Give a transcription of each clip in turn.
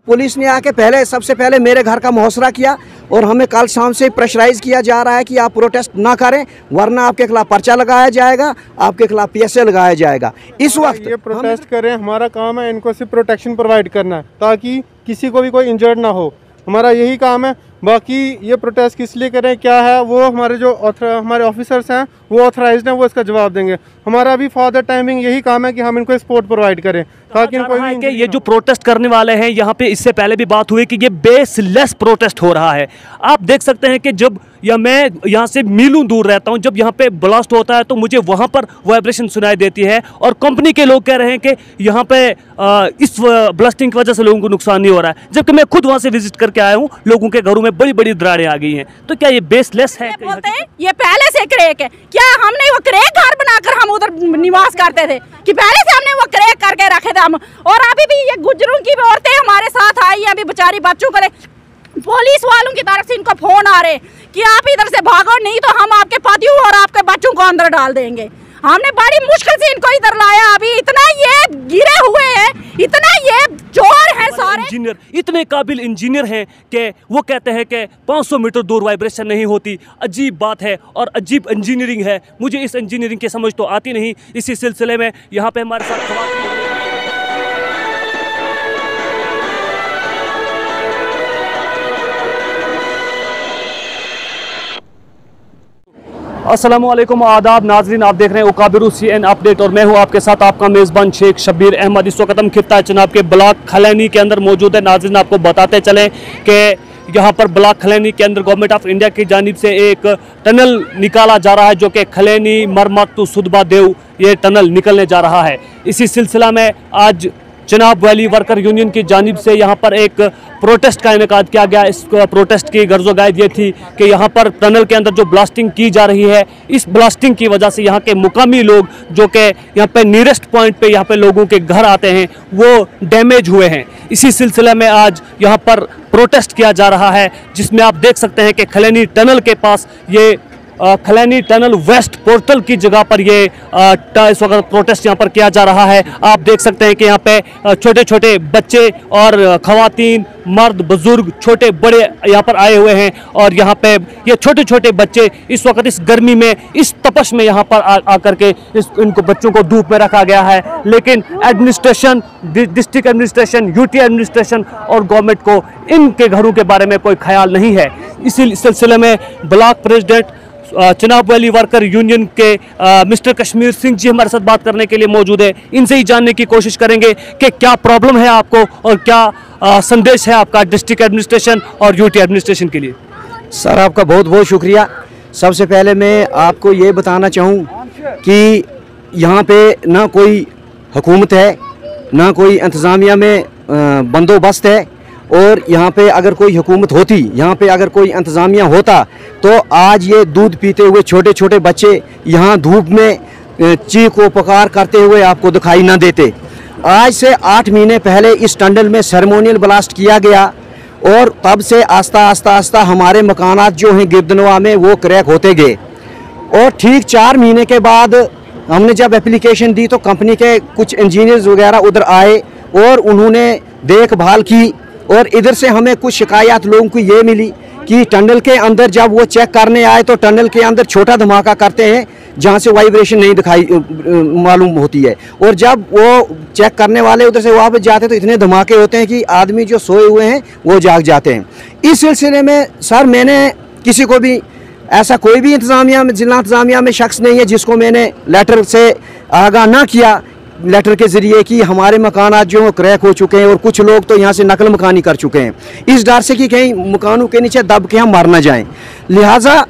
Police ने आके पहले सबसे पहले मेरे घर का मुहसरा किया और हमें कल शाम से प्रेशराइज किया जा रहा है कि आप प्रोटेस्ट ना करें वरना आपके खिलाफ पर्चा लगाया जाएगा, आपके खिलाफ PSA लगाया जाएगा। इस वक्त ये प्रोटेस्ट करें, हमारा काम है इनको सिर्फ प्रोटेक्शन प्रोवाइड करना है ताकि किसी को भी कोई इंजर्ड ना हो, हमारा यही काम है। बाकी ये प्रोटेस्ट किस लिए करें क्या है वो हमारे जो हमारे ऑफिसर्स हैं वो ऑथराइज्ड हैं, वो इसका जवाब देंगे। हमारा भी फॉर द टाइमिंग यही काम है कि हम इनको सपोर्ट प्रोवाइड करें ताकि इनको ये जो प्रोटेस्ट करने वाले हैं यहाँ पे, इससे पहले भी बात हुई कि ये बेसलेस प्रोटेस्ट हो रहा है। आप देख सकते हैं कि जब मैं यहाँ से मीलों दूर रहता हूँ, जब यहाँ पे ब्लास्ट होता है तो मुझे वहाँ पर वाइब्रेशन सुनाई देती है और कंपनी के लोग कह रहे हैं कि यहाँ पे इस ब्लास्टिंग की वजह से लोगों को नुकसान नहीं हो रहा है, जबकि मैं खुद वहाँ से विजिट करके आया हूँ, लोगों के घरों में बड़ी बड़ी दरारें आ गई हैं। तो क्या ये बेसलेस है? बोलते हैं ये पहले से क्रैक है क्या? हमने वो क्रैक घर बनाकर हम उधर निवास करते थे कि पहले से हमने वो क्रैक करके रखे थे हम? और अभी भी ये गुजरों की औरतें हमारे साथ आई हैं, अभी बेचारी बच्चों को पुलिस वालों की तरफ से इनको फोन आ रहे कि आप इधर से भागो नहीं तो हम आपके पतियों और आपके बच्चों को अंदर डाल देंगे। हमने बड़ी मुश्किल से इनको इधर लाया, अभी इतना ये गिरे हुए हैं, इतना ये चोर है सारे इंजीनियर, इतने काबिल इंजीनियर हैं कि वो कहते हैं कि 500 मीटर दूर वाइब्रेशन नहीं होती। अजीब बात है और अजीब इंजीनियरिंग है, मुझे इस इंजीनियरिंग की समझ तो आती नहीं। इसी सिलसिले में यहाँ पे हमारे साथ अस्सलामुअलैकुम, आदाब नाजरीन, आप देख रहे हैं उकाबिरू CN अपडेट और मैं हूं आपके साथ आपका मेज़बान शेख शब्बीर अहमद। इस वक्त हम खित्ता चनाब के ब्लॉक खलैनी के अंदर मौजूद है। नाजरीन आपको बताते चलें कि यहाँ पर ब्लॉक खलैनी के अंदर गवर्नमेंट ऑफ इंडिया की जानिब से एक टनल निकाला जा रहा है जो कि खलैनी मरमत टू सुदबा देव ये टनल निकलने जा रहा है। इसी सिलसिला में आज चनाब वैली वर्कर यूनियन की जानिब से यहाँ पर एक प्रोटेस्ट का इनेकाद किया गया। इस प्रोटेस्ट की गर्ज़ो गायद ये थी कि यहाँ पर टनल के अंदर जो ब्लास्टिंग की जा रही है, इस ब्लास्टिंग की वजह से यहाँ के मुकामी लोग जो कि यहाँ पे नियरेस्ट पॉइंट पे यहाँ पे लोगों के घर आते हैं वो डैमेज हुए हैं। इसी सिलसिले में आज यहाँ पर प्रोटेस्ट किया जा रहा है, जिसमें आप देख सकते हैं कि खलैनी टनल के पास ये खलैनी टनल वेस्ट पोर्टल की जगह पर ये इस वक्त प्रोटेस्ट यहाँ पर किया जा रहा है। आप देख सकते हैं कि यहाँ पे छोटे छोटे बच्चे और खवातीन, मर्द, बुजुर्ग, छोटे बड़े यहाँ पर आए हुए हैं और यहाँ पे ये छोटे छोटे बच्चे इस वक्त इस गर्मी में, इस तपश में यहाँ पर आकर के इनको बच्चों को धूप में रखा गया है। लेकिन administration, district administration, UT administration और गवर्नमेंट को इनके घरों के बारे में कोई ख्याल नहीं है। इसी सिलसिले में block president Chenab valley worker union के मिस्टर कश्मीर सिंह जी हमारे साथ बात करने के लिए मौजूद है। इनसे ही जानने की कोशिश करेंगे कि क्या प्रॉब्लम है आपको और क्या संदेश है आपका डिस्ट्रिक्ट एडमिनिस्ट्रेशन और UT एडमिनिस्ट्रेशन के लिए। सर आपका बहुत बहुत शुक्रिया। सबसे पहले मैं आपको ये बताना चाहूँ कि यहाँ पे ना कोई हुकूमत है, ना कोई इंतज़ामिया में बंदोबस्त है, और यहाँ पे अगर कोई हुकूमत होती, यहाँ पे अगर कोई इंतज़ामिया होता तो आज ये दूध पीते हुए छोटे छोटे बच्चे यहाँ धूप में चीख व पुकार करते हुए आपको दिखाई ना देते। आज से 8 महीने पहले इस टनल में सेरेमोनियल ब्लास्ट किया गया और तब से आस्ता आस्ता आस्ता हमारे मकानात जो हैं गिरदनवा में वो क्रैक होते गए। और ठीक 4 महीने के बाद हमने जब एप्लीकेशन दी तो कंपनी के कुछ इंजीनियर्स वगैरह उधर आए और उन्होंने देखभाल की और इधर से हमें कुछ शिकायत लोगों को ये मिली कि टनल के अंदर जब वो चेक करने आए तो टनल के अंदर छोटा धमाका करते हैं जहाँ से वाइब्रेशन नहीं दिखाई मालूम होती है, और जब वो चेक करने वाले उधर से वापस जाते हैं तो इतने धमाके होते हैं कि आदमी जो सोए हुए हैं वो जाग जाते हैं। इस सिलसिले में सर मैंने किसी को भी ऐसा कोई भी इंतज़ामिया में, जिला इंतज़ामिया में शख्स नहीं है जिसको मैंने लेटर से आगाह ना किया, लेटर के ज़रिए कि हमारे मकानात जो हैं क्रैक हो चुके हैं और कुछ लोग तो यहाँ से नकल मकानी कर चुके हैं इस डर से कि कहीं मकानों के नीचे दब के हम मर ना जाएं। लिहाजा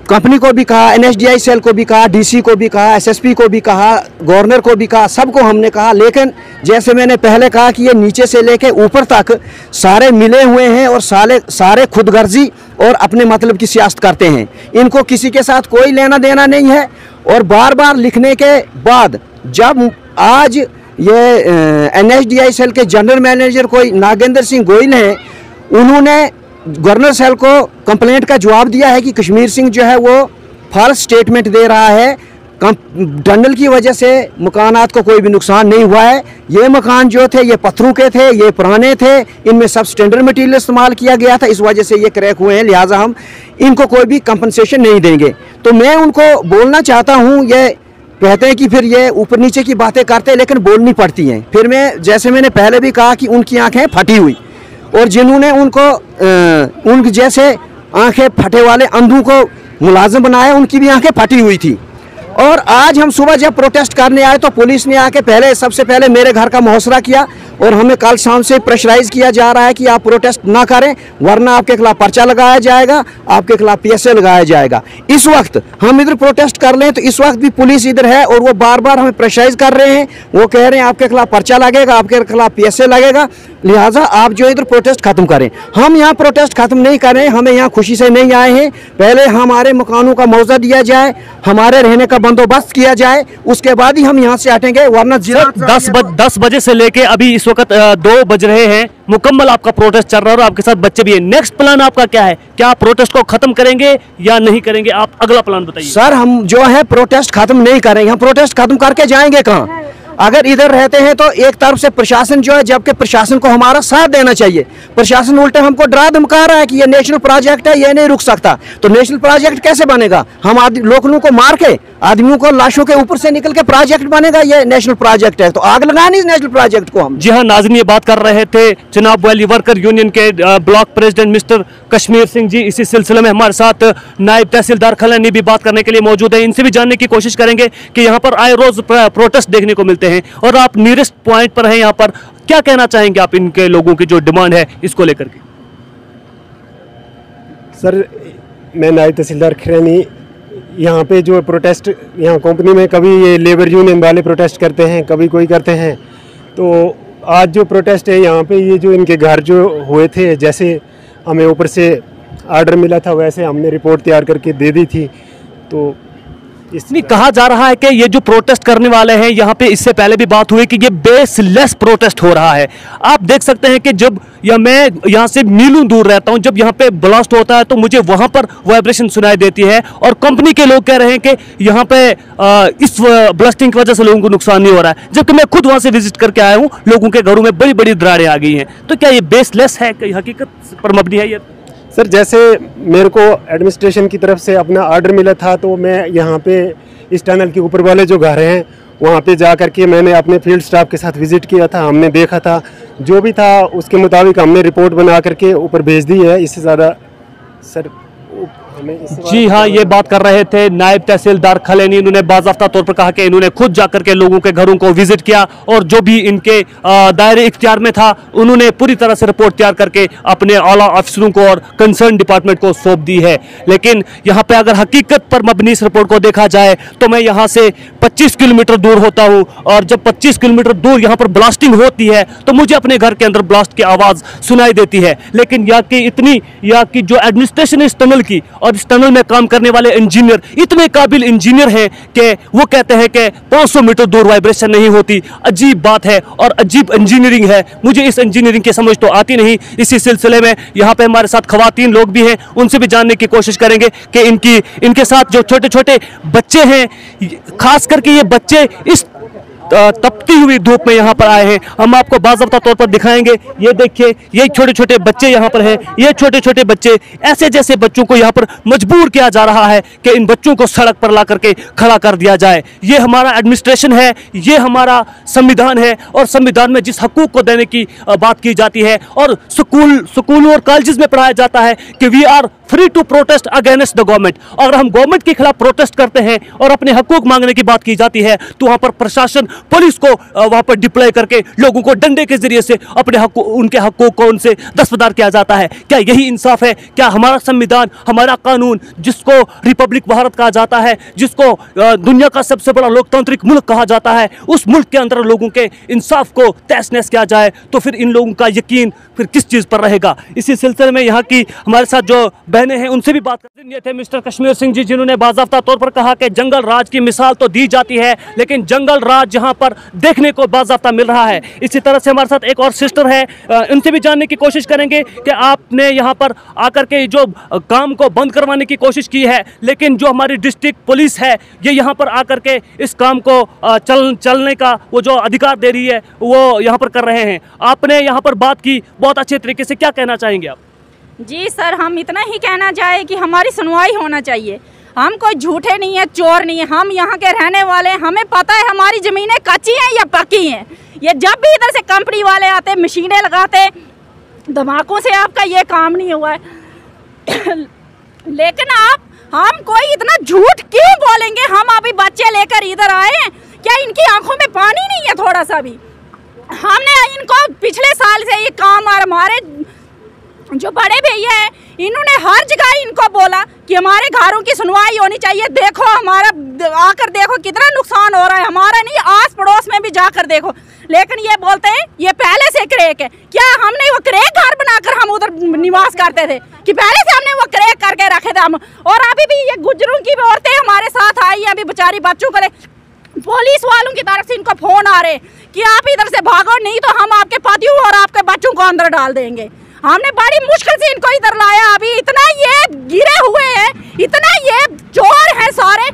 कंपनी को भी कहा, NSDI सेल को भी कहा, DC को भी कहा, SSP को भी कहा, गवर्नर को भी कहा, सबको हमने कहा। लेकिन जैसे मैंने पहले कहा कि ये नीचे से लेके ऊपर तक सारे मिले हुए हैं और सारे खुदगर्जी और अपने मतलब की सियासत करते हैं। इनको किसी के साथ कोई लेना देना नहीं है। और बार बार लिखने के बाद जब आज ये NSDI सेल के जनरल मैनेजर कोई नागेंद्र सिंह गोयल हैं, उन्होंने गवर्नर सेल को कंप्लेंट का जवाब दिया है कि कश्मीर सिंह जो है वो फॉल्स स्टेटमेंट दे रहा है, टनल की वजह से मकानात को कोई भी नुकसान नहीं हुआ है। ये मकान जो थे ये पत्थरों के थे, ये पुराने थे, इनमें सब स्टैंडर्ड मटेरियल इस्तेमाल किया गया था, इस वजह से ये क्रैक हुए हैं। लिहाजा हम इनको कोई भी कंपनसेशन नहीं देंगे। तो मैं उनको बोलना चाहता हूँ, ये कहते हैं कि फिर ये ऊपर नीचे की बातें करते हैं लेकिन बोलनी पड़ती हैं। फिर मैं जैसे मैंने पहले भी कहा कि उनकी आंखें फटी हुई, और जिन्होंने उनको उनके जैसे आंखें फटे वाले अंधों को मुलाजिम बनाया, उनकी भी आंखें फटी हुई थी। और आज हम सुबह जब प्रोटेस्ट करने आए तो पुलिस ने आके सबसे पहले मेरे घर का मुहसरा किया, और हमें कल शाम से प्रेशराइज किया जा रहा है कि आप प्रोटेस्ट ना करें वरना आपके खिलाफ पर्चा लगाया जाएगा, आपके खिलाफ PSA लगाया जाएगा। इस वक्त हम इधर प्रोटेस्ट कर लें तो इस वक्त भी पुलिस इधर है और वो बार बार हमें प्रेशराइज कर रहे हैं। वो कह रहे हैं आपके खिलाफ पर्चा लगेगा, आपके खिलाफ PSA लगेगा, लिहाजा आप जो इधर प्रोटेस्ट खत्म करें। हम यहाँ प्रोटेस्ट खत्म नहीं करें, हमें यहाँ खुशी से नहीं आए हैं। पहले हमारे मकानों का मुआवजा दिया जाए, हमारे रहने का बंदोबस्त किया जाए, उसके बाद ही हम यहाँ से हटेंगे, वरना 10 बजे से लेके अभी इस वक्त 2 बज रहे हैं, मुकम्मल आपका प्रोटेस्ट चल रहा है और आपके साथ बच्चे भी हैं। नेक्स्ट प्लान आपका क्या है? क्या आप प्रोटेस्ट को खत्म करेंगे या नहीं करेंगे? आप अगला प्लान बताइए। सर हम जो है प्रोटेस्ट खत्म नहीं करेंगे, हम प्रोटेस्ट खत्म करके जाएंगे कहाँ? अगर इधर रहते हैं तो एक तरफ से प्रशासन जो है, जबकि प्रशासन को हमारा साथ देना चाहिए, प्रशासन उल्टे हमको डरा धमका रहा है कि ये नेशनल प्रोजेक्ट है, ये नहीं रुक सकता। तो नेशनल प्रोजेक्ट कैसे बनेगा? हम लोगों को मार के, आदमियों को लाशों के ऊपर से निकल के प्रोजेक्ट बनेगा? ये नेशनल प्रोजेक्ट है तो आग लगानी इस नेशनल प्रोजेक्ट को हम। जी हाँ नाज़रीन, ये बात कर रहे थे चनाब वैली वर्कर यूनियन के block president mister Kashmir Singh ji. इसी सिलसिले में हमारे साथ नायब तहसीलदार खलैनी भी बात करने के लिए मौजूद है। इनसे भी जानने की कोशिश करेंगे कि यहाँ पर आए रोज प्रोटेस्ट देखने को मिलते हैं और आप नियरेस्ट पॉइंट पर हैं यहाँ पर, क्या कहना चाहेंगे आप इनके लोगों की जो डिमांड है इसको लेकर के? सर मैं नायब तहसीलदार खलैनी, यहाँ पे जो प्रोटेस्ट यहाँ कंपनी में कभी ये लेबर यूनियन वाले प्रोटेस्ट करते हैं, कभी कोई करते हैं। तो आज जो प्रोटेस्ट है यहाँ पे, ये जो इनके घर जो हुए थे, जैसे हमें ऊपर से आर्डर मिला था वैसे हमने रिपोर्ट तैयार करके दे दी थी। तो इसमें कहा जा रहा है कि ये जो प्रोटेस्ट करने वाले हैं यहाँ पे, इससे पहले भी बात हुई कि ये बेसलेस प्रोटेस्ट हो रहा है। आप देख सकते हैं कि जब मैं यहाँ से मीलों दूर रहता हूँ, जब यहाँ पे ब्लास्ट होता है तो मुझे वहाँ पर वाइब्रेशन सुनाई देती है और कंपनी के लोग कह रहे हैं कि यहाँ पे इस ब्लास्टिंग की वजह से लोगों को नुकसान नहीं हो रहा है, जबकि मैं खुद वहाँ से विजिट करके आया हूँ, लोगों के घरों में बड़ी बड़ी दरारें आ गई हैं। तो क्या ये बेसलेस है, हकीकत पर मबनी है ये? सर जैसे मेरे को एडमिनिस्ट्रेशन की तरफ से अपना आर्डर मिला था, तो मैं यहाँ पे इस टनल के ऊपर वाले जो घर हैं वहाँ पे जा कर के मैंने अपने फील्ड स्टाफ के साथ विज़िट किया था। हमने देखा था, जो भी था उसके मुताबिक हमने रिपोर्ट बना करके ऊपर भेज दी है। इससे ज़्यादा सर जी हाँ, ये बात कर रहे थे नायब तहसीलदार खलैनी। इन्होंने बाज़ाफ्ता तौर पर कहा कि इन्होंने खुद जाकर के लोगों के घरों को विजिट किया और जो भी इनके दायरे इख्तियार में था उन्होंने पूरी तरह से रिपोर्ट तैयार करके अपने आला अफसरों को और कंसर्न डिपार्टमेंट को सौंप दी है। लेकिन यहाँ पे अगर हकीकत पर मबनी इस रिपोर्ट को देखा जाए तो मैं यहाँ से 25 किलोमीटर दूर होता हूँ, और जब 25 किलोमीटर दूर यहाँ पर ब्लास्टिंग होती है तो मुझे अपने घर के अंदर ब्लास्ट की आवाज़ सुनाई देती है। लेकिन यहाँ की जो एडमिनिस्ट्रेशन है इस टनल की, और इस टनल में काम करने वाले इंजीनियर इतने काबिल इंजीनियर हैं कि वो कहते हैं कि 500 मीटर दूर वाइब्रेशन नहीं होती। अजीब बात है और अजीब इंजीनियरिंग है, मुझे इस इंजीनियरिंग की समझ तो आती नहीं। इसी सिलसिले में यहाँ पे हमारे साथ खवातीन लोग भी हैं, उनसे भी जानने की कोशिश करेंगे कि इनके साथ जो छोटे छोटे बच्चे हैं, खास करके ये बच्चे इस तपती हुई धूप में यहाँ पर आए हैं। हम आपको बाज़ाब्ता तौर पर दिखाएंगे। ये देखिए, ये छोटे छोटे बच्चे यहाँ पर हैं। ये छोटे छोटे बच्चे, ऐसे जैसे बच्चों को यहाँ पर मजबूर किया जा रहा है कि इन बच्चों को सड़क पर ला करके खड़ा कर दिया जाए। ये हमारा एडमिनिस्ट्रेशन है, ये हमारा संविधान है, और संविधान में जिस हकूक़ को देने की बात की जाती है और स्कूलों और कॉलेजेस में पढ़ाया जाता है कि we are free to protest against the government. अगर हम गवर्नमेंट के खिलाफ प्रोटेस्ट करते हैं और अपने हकूक मांगने की बात की जाती है तो वहाँ पर प्रशासन पुलिस को वहाँ पर डिप्लॉय करके लोगों को डंडे के जरिए से उनके हकूक को उनसे दस्तबरदार किया जाता है। क्या यही इंसाफ है? क्या हमारा संविधान, हमारा कानून, जिसको रिपब्लिक भारत कहा जाता है, जिसको दुनिया का सबसे बड़ा लोकतांत्रिक मुल्क कहा जाता है, उस मुल्क के अंदर लोगों के इंसाफ को तहस नहस किया जाए तो फिर इन लोगों का यकीन फिर किस चीज़ पर रहेगा? इसी सिलसिले में यहाँ की हमारे साथ जो बहनें हैं उनसे भी बात करते हैं। ये थे मिस्टर कश्मीर सिंह जी, जिन्होंने बाज़ाफ्ता तौर पर कहा कि जंगल राज की मिसाल तो दी जाती है, लेकिन जंगल राज यहाँ पर देखने को बाज़ाब्ता मिल रहा है। इसी तरह से हमारे साथ एक और सिस्टर है, उनसे भी जानने की कोशिश करेंगे कि आपने यहाँ पर आकर के जो काम को बंद करवाने की कोशिश की है, लेकिन जो हमारी डिस्ट्रिक्ट पुलिस है ये यहाँ पर आकर के इस काम को चलने का वो जो अधिकार दे रही है वो यहाँ पर कर रहे हैं। आपने यहाँ पर बात की बहुत अच्छे तरीके से, क्या कहना चाहेंगे आप? जी सर, हम इतना ही कहना चाहे कि हमारी सुनवाई होना चाहिए। हम कोई झूठे नहीं है, चोर नहीं है, हम यहाँ के रहने वाले हैं। हमें पता है हमारी ज़मीनें कच्ची हैं या पक्की हैं। ये जब भी इधर से कंपनी वाले आते, मशीनें लगाते, धमाकों से आपका ये काम नहीं हुआ है। लेकिन हम कोई इतना झूठ क्यों बोलेंगे? हम अभी बच्चे लेकर इधर आए हैं, क्या इनकी आंखों में पानी नहीं है थोड़ा सा भी? हमने इनको पिछले साल से ये काम, और हमारे जो बड़े भैया हैं इन्होंने हर जगह इनको बोला कि हमारे घरों की सुनवाई होनी चाहिए। देखो हमारा आकर देखो कितना नुकसान हो रहा है, हमारा नहीं आस पड़ोस में भी जाकर देखो। लेकिन ये बोलते हैं ये पहले से क्रैक है। क्या हमने वो क्रैक घर बनाकर हम उधर निवास करते थे कि पहले से हमने वो क्रैक करके रखे थे हम? और अभी भी ये गुजरों की औरतें हमारे साथ आई हैं, अभी बेचारी बच्चों को ले, पुलिस वालों की तरफ से इनको फोन आ रहे कि आप इधर से भागो, नहीं तो हम आपके पतियों और आपके बच्चों को अंदर डाल देंगे। हमने बड़ी मुश्किल से इनको इधर लाया। अभी इतना ये गिरे हुए हैं, इतना ये चोर हैं सारे,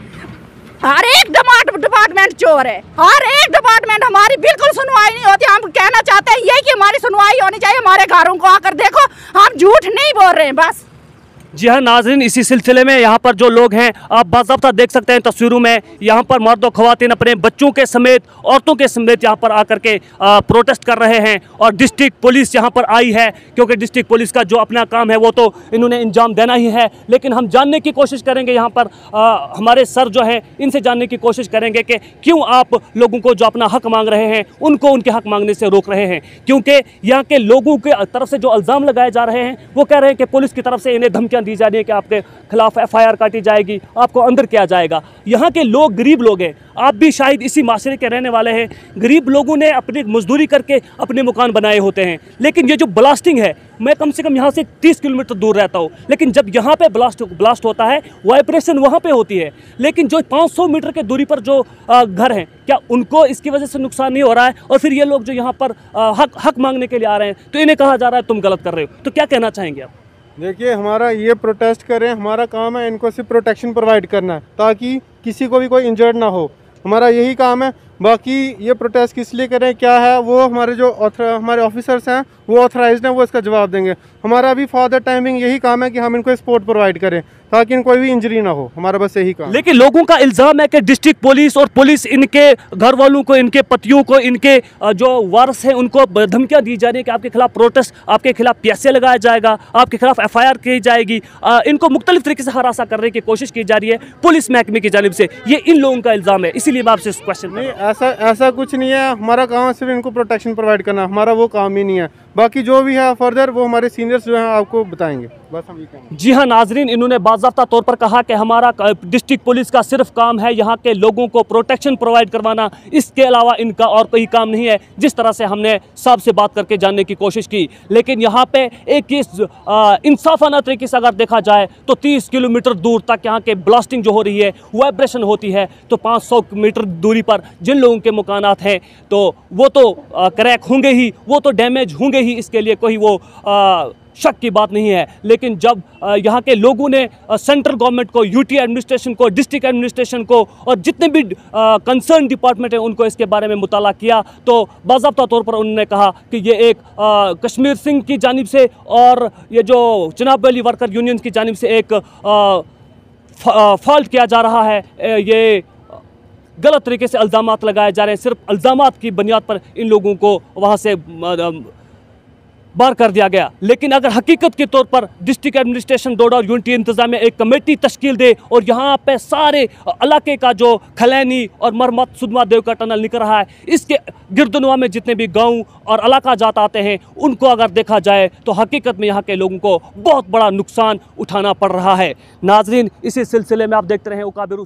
हर एक डिपार्टमेंट चोर है, हर एक डिपार्टमेंट। हमारी बिल्कुल सुनवाई नहीं होती। हम कहना चाहते हैं ये कि हमारी सुनवाई होनी चाहिए। हमारे घरों को आकर देखो, हम झूठ नहीं बोल रहे हैं बस। जी हाँ नाज़रीन, इसी सिलसिले में यहाँ पर जो लोग हैं आप बाज़ाब्ता देख सकते हैं तस्वीरों में, यहाँ पर मर्द और ख़वातीन अपने बच्चों के समेत, औरतों के समेत यहाँ पर आकर के प्रोटेस्ट कर रहे हैं। और डिस्ट्रिक्ट पुलिस यहाँ पर आई है, क्योंकि डिस्ट्रिक्ट पुलिस का जो अपना काम है वो तो इन्होंने अंजाम देना ही है। लेकिन हम जानने की कोशिश करेंगे, यहाँ पर हमारे सर जो हैं इनसे जानने की कोशिश करेंगे कि क्यों आप लोगों को जो अपना हक मांग रहे हैं उनको उनके हक मांगने से रोक रहे हैं। क्योंकि यहाँ के लोगों के तरफ से जो इल्ज़ाम लगाए जा रहे हैं वो कह रहे हैं कि पुलिस की तरफ से इन्हें धमकियाँ दी जा रही है कि आपके खिलाफ FIR काटी जाएगी, आपको अंदर किया जाएगा। यहाँ के लोग गरीब लोग हैं, आप भी शायद इसी माशरे के रहने वाले हैं। गरीब लोगों ने अपनी मजदूरी करके अपने मकान बनाए होते हैं, लेकिन ये जो ब्लास्टिंग है, मैं कम से कम यहाँ से 30 किलोमीटर दूर रहता हूँ, लेकिन जब यहाँ पे ब्लास्ट होता है वाइब्रेशन वहाँ पे होती है। लेकिन जो 500 मीटर के दूरी पर जो घर हैं, क्या उनको इसकी वजह से नुकसान नहीं हो रहा है? और फिर ये लोग जो यहाँ पर हक मांगने के लिए आ रहे हैं तो इन्हें कहा जा रहा है तुम गलत कर रहे हो। तो क्या कहना चाहेंगे आप? देखिए, हमारा ये प्रोटेस्ट करें, हमारा काम है इनको सिर्फ प्रोटेक्शन प्रोवाइड करना है ताकि किसी को भी कोई इंजर्ड ना हो। हमारा यही काम है। बाकी ये प्रोटेस्ट किस लिए करें, क्या है, वो हमारे जो हमारे ऑफिसर्स हैं वो ऑथराइज्ड हैं, वो इसका जवाब देंगे। हमारा अभी फॉर द टाइमिंग यही काम है कि हम इनको सपोर्ट प्रोवाइड करें ताकि इनको कोई भी इंजरी ना हो। हमारा बस यही काम। लेकिन लोगों का इल्ज़ाम है कि डिस्ट्रिक्ट पुलिस और पुलिस इनके घर वालों को, इनके पतियों को, इनके जो वारस हैं उनको धमकियां दी जा रही है कि आपके खिलाफ प्रोटेस्ट, आपके खिलाफ PSA लगाया जाएगा, आपके खिलाफ FIR की जाएगी। इनको मुख्तलिफ तरीके से हरासा करने की कोशिश की जा रही है पुलिस महकमे की जानिब से। ये इन लोगों का इल्ज़ाम है, इसीलिए मैं आपसे क्वेश्चन नहीं, ऐसा कुछ नहीं है। हमारा काम सिर्फ इनको प्रोटेक्शन प्रोवाइड करना, हमारा वो काम ही नहीं है। बाकी जो भी है फर्दर वो हमारे सीनियर्स जो हैं आपको बताएंगे। बस हम ये कहेंगे। जी हाँ नाजरीन, इन्होंने बाज़ाब्ता तौर पर कहा कि हमारा डिस्ट्रिक्ट पुलिस का सिर्फ काम है यहाँ के लोगों को प्रोटेक्शन प्रोवाइड करवाना, इसके अलावा इनका और कोई काम नहीं है। जिस तरह से हमने साहब से बात करके जानने की कोशिश की, लेकिन यहाँ पे एक इंसाफाना तरीके से अगर देखा जाए तो 30 किलोमीटर दूर तक यहाँ के ब्लास्टिंग जो हो रही है, वाइब्रेशन होती है, तो 500 मीटर दूरी पर जिन लोगों के मकानात हैं तो वो तो क्रैक होंगे ही, वो तो डैमेज होंगे ही, इसके लिए कोई वो शक की बात नहीं है। लेकिन जब यहाँ के लोगों ने सेंट्रल गवर्नमेंट को, UT एडमिनिस्ट्रेशन को, डिस्ट्रिक्ट एडमिनिस्ट्रेशन को और जितने भी कंसर्न डिपार्टमेंट हैं उनको इसके बारे में मुताला किया, तो बाज़ाब्ता तौर पर उन्होंने कहा कि ये एक कश्मीर सिंह की जानिब से और ये जो जनाब वली वर्कर यूनियन की जानिब से एक फॉल्ट किया जा रहा है। ये गलत तरीके से इल्ज़ामात लगाए जा रहे हैं। सिर्फ इल्ज़ामात की बुनियाद पर इन लोगों को वहाँ से बाहर कर दिया गया। लेकिन अगर हकीकत के तौर पर डिस्ट्रिक्ट एडमिनिस्ट्रेशन डोडा और यूनिटी इंतजामिया एक कमेटी तश्कील दे और यहाँ पे सारे इलाके का जो खलैनी और मरमत सुदमा देव का टनल निकल रहा है, इसके गिरदनुमा में जितने भी गांव और इलाका जात आते हैं उनको अगर देखा जाए तो हकीकत में यहाँ के लोगों को बहुत बड़ा नुकसान उठाना पड़ रहा है। नाजरीन, इसी सिलसिले में आप देखते रहें उकाबिर।